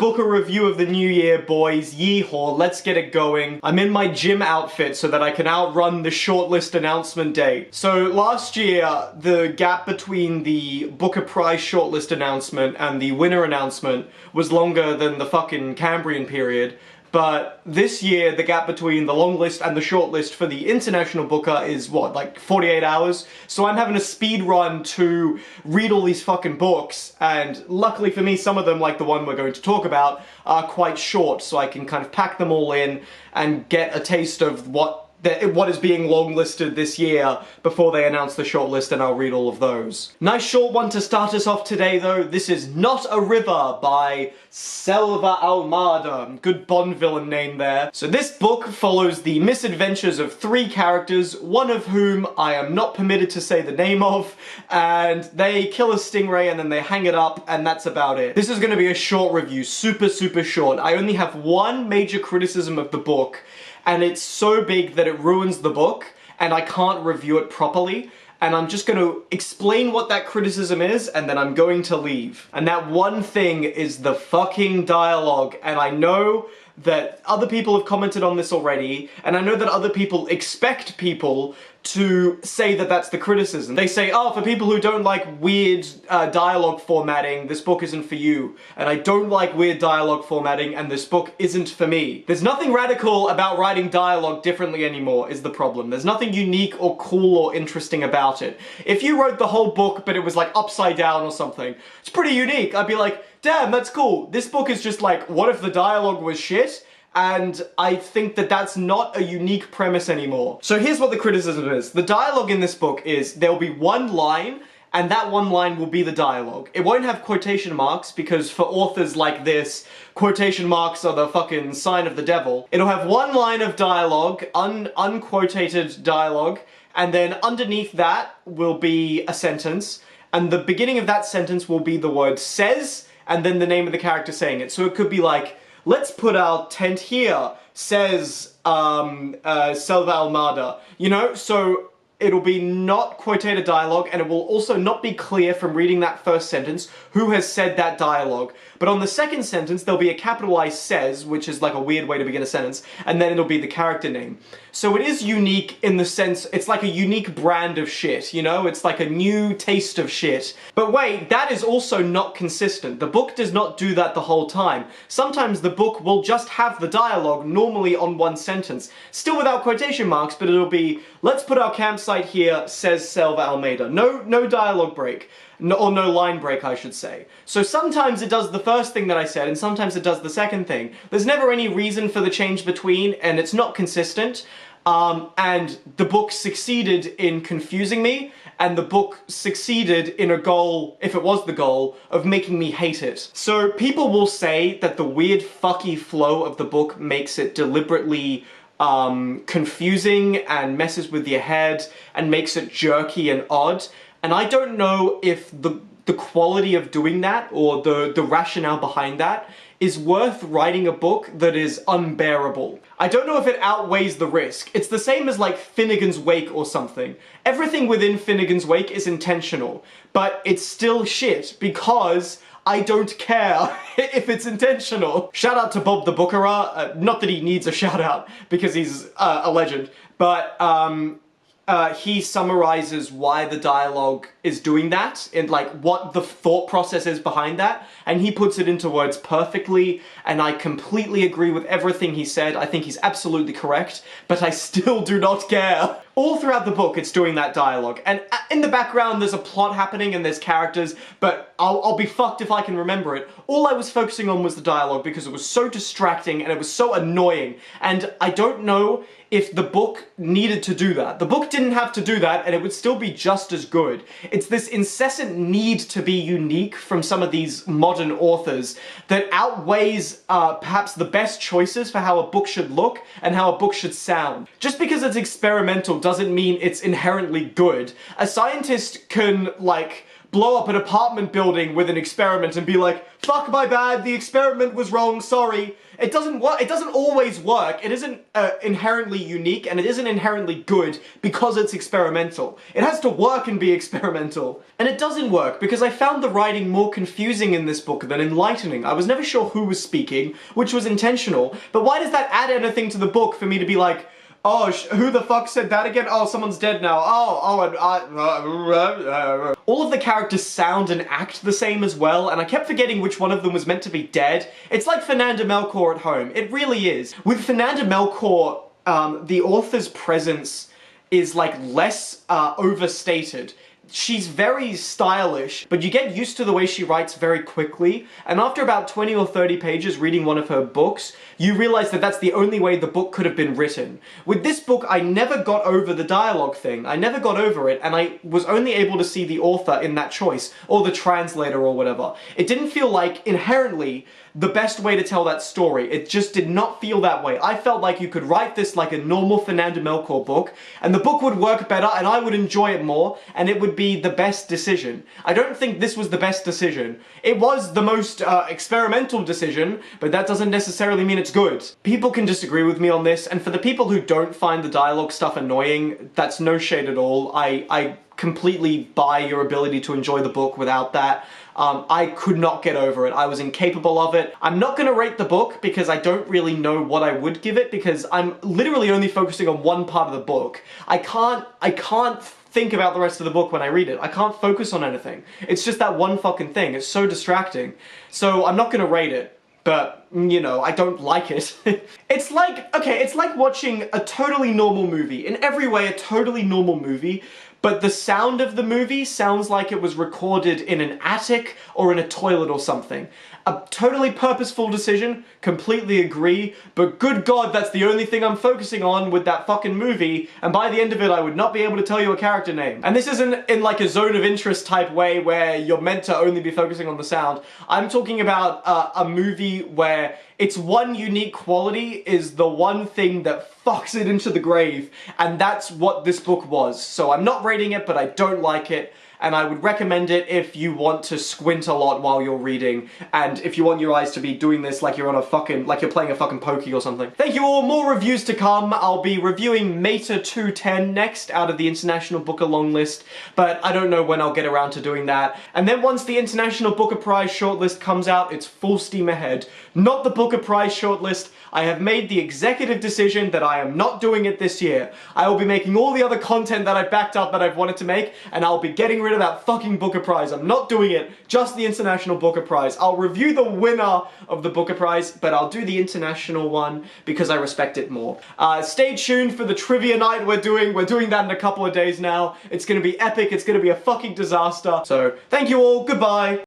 book a review of the new year, boys. Yeehaw, let's get it going. I'm in my gym outfit so that I can outrun the shortlist announcement date. So last year, the gap between the Booker Prize shortlist announcement and the winner announcement was longer than the fucking Cambrian period. But this year, the gap between the long list and the short list for the International Booker is, what, like 48 hours? So I'm having a speed run to read all these fucking books, and luckily for me, some of them, like the one we're going to talk about, are quite short, so I can kind of pack them all in and get a taste of what is being longlisted this year before they announce the shortlist, and I'll read all of those. Nice short one to start us off today though. This is Not a River by Selva Almada. Good Bond villain name there. So this book follows the misadventures of three characters, one of whom I am not permitted to say the name of, and they kill a stingray and then they hang it up, and that's about it. This is going to be a short review, super short. I only have one major criticism of the book, and it's so big that it ruins the book, and I can't review it properly, and I'm just going to explain what that criticism is, and then I'm going to leave. And that one thing is the fucking dialogue, and I know that other people have commented on this already, and I know that other people expect people to say that that's the criticism. They say, oh, for people who don't like weird dialogue formatting, this book isn't for you. And I don't like weird dialogue formatting, and this book isn't for me. There's nothing radical about writing dialogue differently anymore, is the problem. There's nothing unique or cool or interesting about it. If you wrote the whole book, but it was like upside down or something, it's pretty unique. I'd be like, damn, that's cool. This book is just like, what if the dialogue was shit? And I think that that's not a unique premise anymore. So here's what the criticism is. The dialogue in this book is, there will be one line, and that one line will be the dialogue. It won't have quotation marks, because for authors like this, quotation marks are the fucking sign of the devil. It'll have one line of dialogue, unquotated dialogue, and then underneath that will be a sentence, and the beginning of that sentence will be the word says, and then the name of the character saying it. So it could be like, let's put our tent here, says Selva Almada. You know, so it'll be not quotated dialogue, and it will also not be clear from reading that first sentence who has said that dialogue. But on the second sentence, there'll be a capitalized says, which is like a weird way to begin a sentence, and then it'll be the character name. So it is unique in the sense, it's like a unique brand of shit, you know? It's like a new taste of shit. But wait, that is also not consistent. The book does not do that the whole time. Sometimes the book will just have the dialogue normally on one sentence, still without quotation marks, but it'll be, let's put our campsite here, says Selva Almada. No dialogue break. Or no line break, I should say. So sometimes it does the first thing that I said, and sometimes it does the second thing. There's never any reason for the change between, and it's not consistent. And the book succeeded in confusing me, and the book succeeded in a goal, if it was the goal, of making me hate it. So people will say that the weird fucky flow of the book makes it deliberately confusing and messes with your head and makes it jerky and odd. And I don't know if the quality of doing that, or the rationale behind that, is worth writing a book that is unbearable. I don't know if it outweighs the risk. It's the same as like Finnegan's Wake or something. Everything within Finnegan's Wake is intentional, but it's still shit because I don't care if it's intentional. Shout out to Bob the Bookerer. Not that he needs a shout out because he's a legend, but he summarizes why the dialogue is doing that, and like what the thought process is behind that, and he puts it into words perfectly, and I completely agree with everything he said. I think he's absolutely correct, but I still do not care. All throughout the book, it's doing that dialogue, and in the background there's a plot happening and there's characters, but I'll be fucked if I can remember it. All I was focusing on was the dialogue because it was so distracting and it was so annoying, and I don't know if the book needed to do that. The book didn't have to do that, and it would still be just as good. It's this incessant need to be unique from some of these modern authors that outweighs perhaps the best choices for how a book should look and how a book should sound. Just because it's experimental doesn't mean it's inherently good. A scientist can, like, blow up an apartment building with an experiment and be like, fuck my bad, the experiment was wrong, sorry. It doesn't work. It doesn't always work. It isn't inherently unique, and it isn't inherently good because it's experimental. It has to work and be experimental. And it doesn't work because I found the writing more confusing in this book than enlightening. I was never sure who was speaking, which was intentional, but why does that add anything to the book for me to be like, oh, who the fuck said that again? Oh, someone's dead now. All of the characters sound and act the same as well, and I kept forgetting which one of them was meant to be dead. It's like Fernanda Melchor at home. It really is. With Fernanda Melchor, the author's presence is like less overstated. She's very stylish, but you get used to the way she writes very quickly, and after about 20 or 30 pages reading one of her books, you realize that that's the only way the book could have been written. With this book, I never got over the dialogue thing. I never got over it, and I was only able to see the author in that choice, or the translator or whatever. It didn't feel like, inherently, the best way to tell that story. It just did not feel that way. I felt like you could write this like a normal Fernanda Melchor book, and the book would work better, and I would enjoy it more, and it would be the best decision. I don't think this was the best decision. It was the most experimental decision, but that doesn't necessarily mean it's good. People can disagree with me on this, and for the people who don't find the dialogue stuff annoying, that's no shade at all. I completely buy your ability to enjoy the book without that. I could not get over it. I was incapable of it. I'm not gonna rate the book because I don't really know what I would give it, because I'm literally only focusing on one part of the book. I can't think about the rest of the book when I read it. I can't focus on anything. It's just that one fucking thing. It's so distracting. So I'm not gonna rate it. But, you know, I don't like it. It's like, okay, it's like watching a totally normal movie. In every way, a totally normal movie, but the sound of the movie sounds like it was recorded in an attic or in a toilet or something. A totally purposeful decision, completely agree, but good God, that's the only thing I'm focusing on with that fucking movie, and by the end of it, I would not be able to tell you a character name. And this isn't in like a zone of interest type way where you're meant to only be focusing on the sound. I'm talking about a movie where its one unique quality is the one thing that fucks it into the grave, and that's what this book was. So I'm not rating it, but I don't like it. And I would recommend it if you want to squint a lot while you're reading, and if you want your eyes to be doing this like you're on a fucking, like you're playing a fucking pokey or something. Thank you all, more reviews to come. I'll be reviewing Meta 210 next out of the International Booker long list, but I don't know when I'll get around to doing that. And then once the International Booker Prize shortlist comes out, it's full steam ahead. Not the Booker Prize shortlist. I have made the executive decision that I am not doing it this year. I will be making all the other content that I've backed up that I've wanted to make, and I'll be getting rid of that fucking Booker Prize. I'm not doing it, just the International Booker Prize. I'll review the winner of the Booker Prize, but I'll do the international one because I respect it more. Stay tuned for the trivia night we're doing. We're doing that in a couple of days now. It's gonna be epic, it's gonna be a fucking disaster. So, thank you all, goodbye.